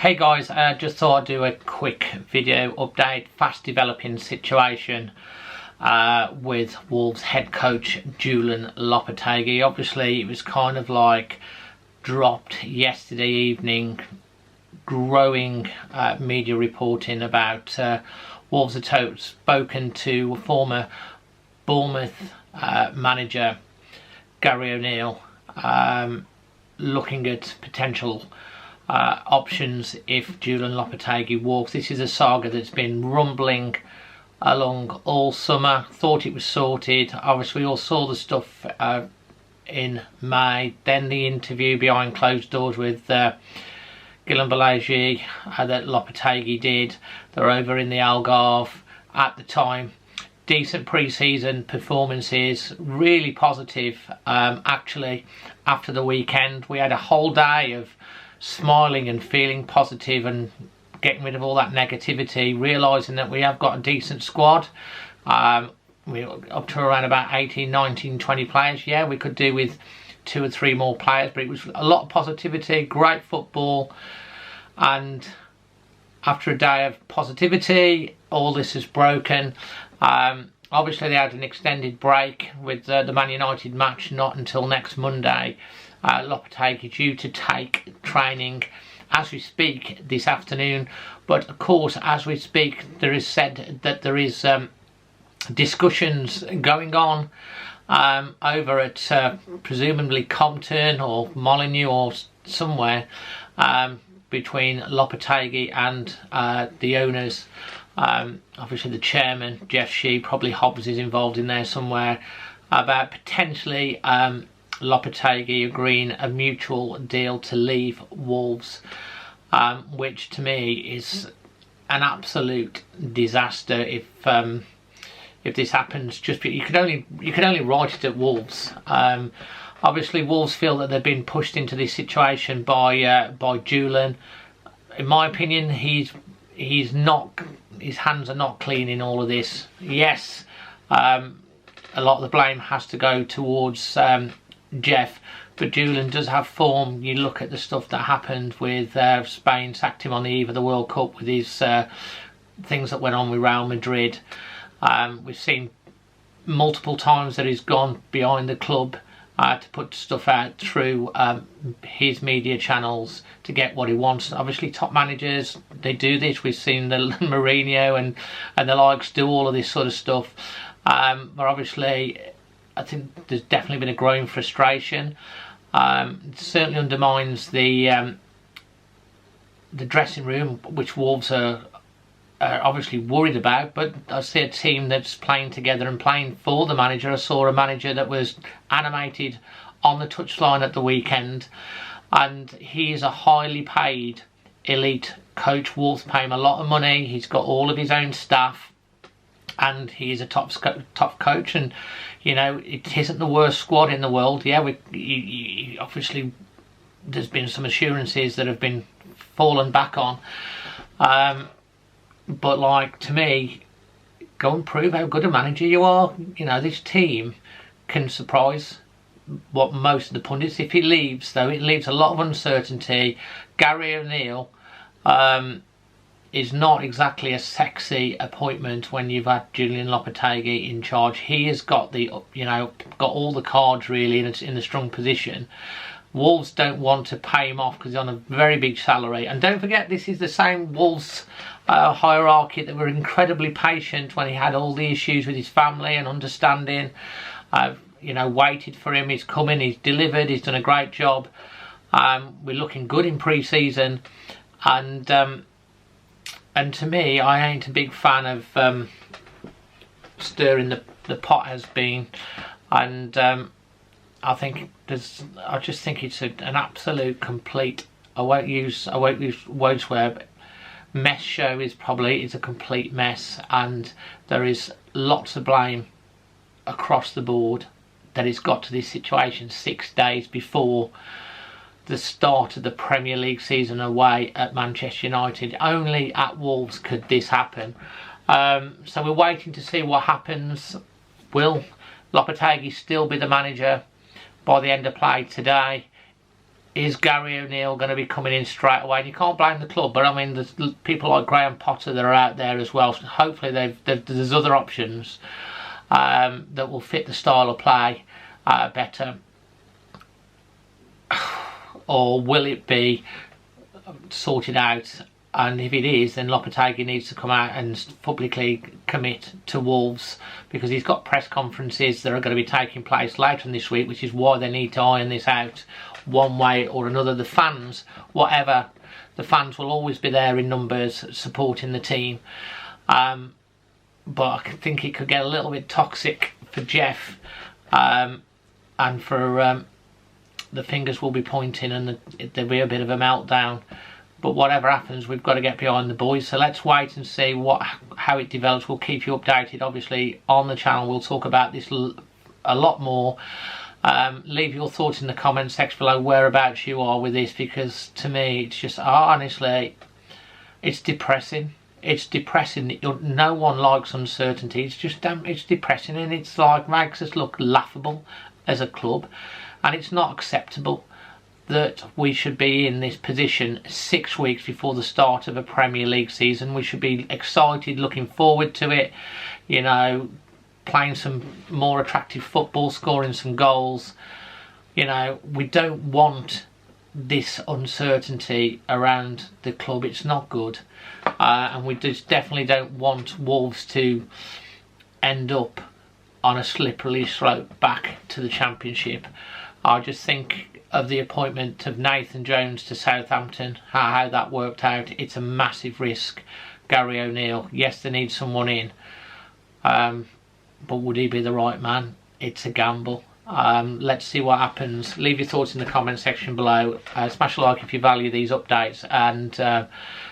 Hey guys, just thought I'd do a quick video update. Fast developing situation with Wolves head coach Julen Lopetegui. Obviously it was kind of like dropped yesterday evening. Growing media reporting about Wolves had spoken to former Bournemouth manager Gary O'Neill, looking at potential options if Julen Lopetegui walks. This is a saga that's been rumbling along all summer. Thought it was sorted. Obviously we all saw the stuff in May, then the interview behind closed doors with Julen that Lopetegui did. They're over in the Algarve at the time. Decent pre-season performances, really positive. Actually, after the weekend we had a whole day of smiling and feeling positive and getting rid of all that negativity, realising that we have got a decent squad. We're up to around about 18, 19, 20 players. Yeah, we could do with 2 or 3 more players, but it was a lot of positivity, great football. And after a day of positivity, all this is broken. Obviously they had an extended break with the Man United match not until next Monday. Lopetegui due to take training as we speak this afternoon, but of course as we speak there is said that there is discussions going on over at presumably Compton or Molineux or somewhere, between Lopetegui and the owners. Obviously the chairman Jeff Shee, probably Hobbs is involved in there somewhere, about potentially Lopetegui agreeing a mutual deal to leave Wolves, which to me is an absolute disaster if this happens. Just you could only write it at Wolves. Obviously Wolves feel that they've been pushed into this situation by Julen. In my opinion, he's not, his hands are not clean in all of this. Yes, a lot of the blame has to go towards Jeff, but Julen does have form. You look at the stuff that happened with Spain, sacked him on the eve of the World Cup with his things that went on with Real Madrid. We've seen multiple times that he's gone behind the club to put stuff out through his media channels to get what he wants. Obviously top managers, they do this. We've seen the Mourinho and the likes do all of this sort of stuff, but obviously I think there's definitely been a growing frustration. It certainly undermines the dressing room, which Wolves are obviously worried about. But I see a team that's playing together and playing for the manager. I saw a manager that was animated on the touchline at the weekend, and he is a highly paid elite coach. Wolves pay him a lot of money. He's got all of his own staff, and he is a top coach. And you know, it isn't the worst squad in the world. Yeah, obviously there's been some assurances that have been fallen back on, but like, to me, go and prove how good a manager you are. You know, this team can surprise what most of the pundits. If he leaves though, it leaves a lot of uncertainty. Gary O'Neill is not exactly a sexy appointment when you've had Julen Lopetegui in charge. He has got the, you know, got all the cards really in a strong position. Wolves don't want to pay him off because he's on a very big salary. And don't forget, this is the same Wolves hierarchy that were incredibly patient when he had all the issues with his family and understanding. You know, waited for him. He's come in, he's delivered, he's done a great job. We're looking good in pre-season, and to me, I ain't a big fan of stirring the pot has been, and I just think it's an absolute complete, I won't use words where, but mess show is a complete mess, and there is lots of blame across the board that it's got to this situation 6 days before the start of the Premier League season away at Manchester United. Only at Wolves could this happen. So we're waiting to see what happens. Will Lopetegui still be the manager by the end of play today? is Gary O'Neill going to be coming in straight away? And you can't blame the club, but I mean, there's people like Graham Potter that are out there as well. So hopefully there's other options that will fit the style of play better. Or will it be sorted out? And if it is, then Lopetegui needs to come out and publicly commit to Wolves, because he's got press conferences that are going to be taking place later in this week, which is why they need to iron this out one way or another. The fans, whatever, the fans will always be there in numbers supporting the team. But I think it could get a little bit toxic for Jeff, and for the fingers will be pointing, and there'll be a bit of a meltdown. But whatever happens, we've got to get behind the boys. So let's wait and see how it develops. We'll keep you updated. Obviously, on the channel, we'll talk about this a lot more. Leave your thoughts in the comment section below whereabouts you are with this, because to me, it's just, honestly, it's depressing. It's depressing. No one likes uncertainty. It's just, it's depressing, and it's like, makes us look laughable as a club, and it's not acceptable that we should be in this position 6 weeks before the start of a Premier League season. We should be excited, looking forward to it, you know, playing some more attractive football, scoring some goals. You know, we don't want this uncertainty around the club. It's not good, and we just definitely don't want Wolves to end up on a slippery slope back to the Championship. I just think of the appointment of Nathan Jones to Southampton, how that worked out. It's a massive risk. Gary O'Neill, yes, they need someone in, but would he be the right man? It's a gamble. Let's see what happens. Leave your thoughts in the comment section below. Smash a like if you value these updates, and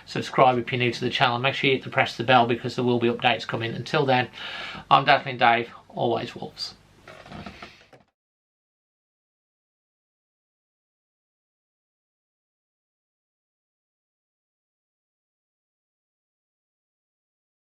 subscribe if you're new to the channel. Make sure you press the bell, because there will be updates coming. Until then, I'm Dazzling Dave, always Wolves.